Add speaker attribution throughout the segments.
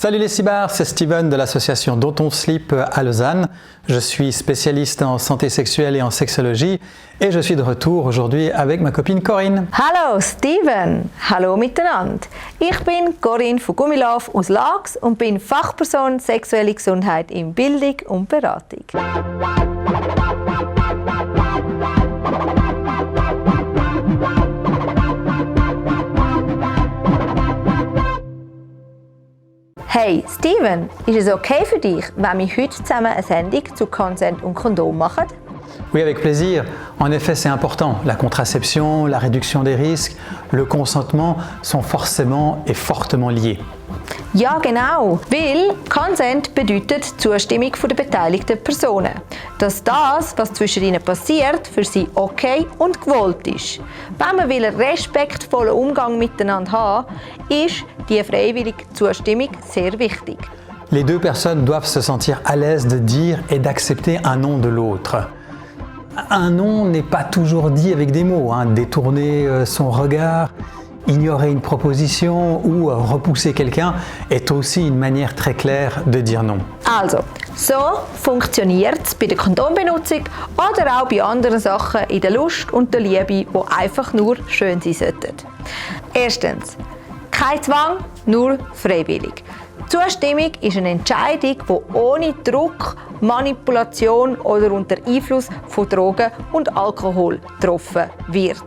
Speaker 1: Salut les cibards, c'est Steven de l'association Dont on Slip à Lausanne. Je suis spécialiste en santé sexuelle et en sexologie et je suis de retour aujourd'hui avec ma copine Corinne.
Speaker 2: Hallo Steven, hallo miteinander. Ich bin Corinne von Gummilauf aus Laax und bin Fachperson sexuelle Gesundheit in Bildung und Beratung. Hey Steven, ist es okay für dich, wenn wir heute zusammen eine Sendung zu Consent und Kondom machen?
Speaker 1: Oui, avec plaisir. En effet, c'est important. La contraception, la réduction des risques, le consentement sont forcément et fortement liés.
Speaker 2: Ja, genau, weil Consent bedeutet Zustimmung der beteiligten Personen. Dass das, was zwischen ihnen passiert, für sie okay und gewollt ist. Wenn man einen respektvollen Umgang miteinander haben, ist die freiwillige Zustimmung sehr wichtig.
Speaker 1: Les deux personnes doivent se sentir à l'aise de dire et d'accepter un non de l'autre. Un non n'est pas toujours dit avec des mots. Détourner son regard, ignorer une proposition ou repousser quelqu'un est aussi une manière très claire de dire non.
Speaker 2: Also, so funktioniert es bei der Kondombenutzung oder auch bei anderen Sachen in der Lust und der Liebe, die einfach nur schön sein sollten. Erstens, kein Zwang, nur freiwillig. Zustimmung ist eine Entscheidung, die ohne Druck, Manipulation oder unter Einfluss von Drogen und Alkohol getroffen wird.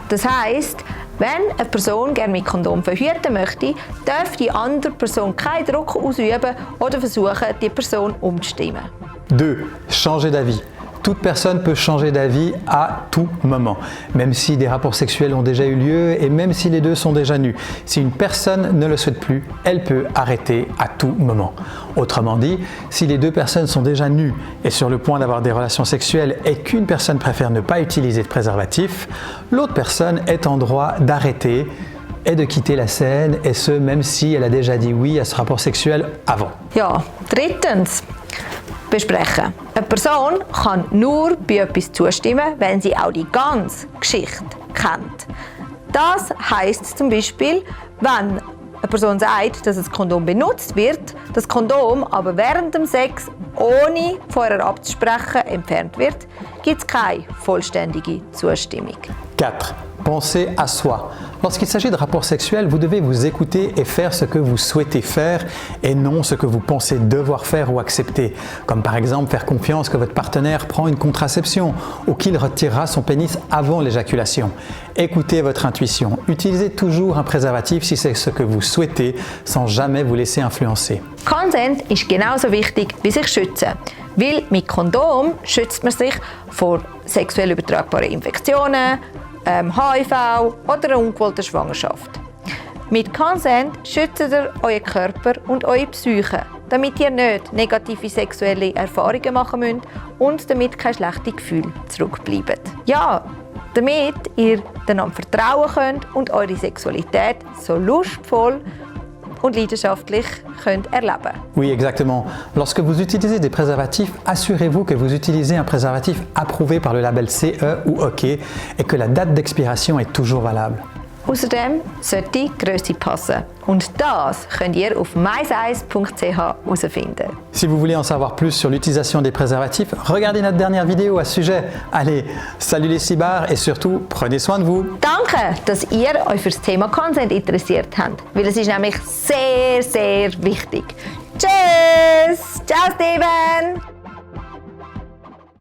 Speaker 2: Das heisst, wenn eine Person gerne mit Kondom verhüten möchte, darf die andere Person keinen Druck ausüben oder versuchen, die Person umzustimmen.
Speaker 1: 2. Changer d'avis. Toute personne peut changer d'avis à tout moment, même si des rapports sexuels ont déjà eu lieu et même si les deux sont déjà nus. Si une personne ne le souhaite plus, elle peut arrêter à tout moment. Autrement dit, si les deux personnes sont déjà nues et sur le point d'avoir des relations sexuelles et qu'une personne préfère ne pas utiliser de préservatif, l'autre personne est en droit d'arrêter et de quitter la scène, et ce même si elle a déjà dit oui à ce rapport sexuel avant.
Speaker 2: Ja, drittens. Besprechen. Eine Person kann nur bei etwas zustimmen, wenn sie auch die ganze Geschichte kennt. Das heisst zum Beispiel, wenn eine Person sagt, dass das Kondom benutzt wird, das Kondom aber während dem Sex ohne vorher abzusprechen entfernt wird, gibt es keine vollständige Zustimmung.
Speaker 1: 4. Pensez à soi. Lorsqu'il s'agit de rapports sexuels, vous devez vous écouter et faire ce que vous souhaitez faire et non ce que vous pensez devoir faire ou accepter. Comme par exemple faire confiance que votre partenaire prend une contraception ou qu'il retirera son pénis avant l'éjaculation. Écoutez votre intuition. Utilisez toujours un préservatif si c'est ce que vous souhaitez sans jamais vous laisser influencer.
Speaker 2: Consent ist genauso wichtig wie sich schützen. Weil mit Kondom schützt man sich vor sexuell übertragbaren Infektionen, HIV oder einer ungewollten Schwangerschaft. Mit Consent schützt ihr euren Körper und eure Psyche, damit ihr nicht negative sexuelle Erfahrungen machen müsst und damit keine schlechten Gefühle zurückbleiben. Ja, damit ihr einander vertrauen könnt und eure Sexualität so lustvoll und leidenschaftlich könnt erleben.
Speaker 1: Oui, exactement. Lorsque vous utilisez des préservatifs, assurez-vous que vous utilisez un préservatif approuvé par le label CE ou OK et que la date d'expiration est toujours valable.
Speaker 2: Außerdem sollte die Grösse passen. Und das könnt ihr auf mysize.ch herausfinden.
Speaker 1: Si vous voulez en savoir plus sur l'utilisation des préservatifs, regardez notre dernière vidéo à ce sujet. Allez, salut les cibards et surtout, prenez soin de vous.
Speaker 2: Danke, dass ihr euch für das Thema Consent interessiert habt, weil es ist nämlich sehr, sehr wichtig. Tschüss! Ciao Steven!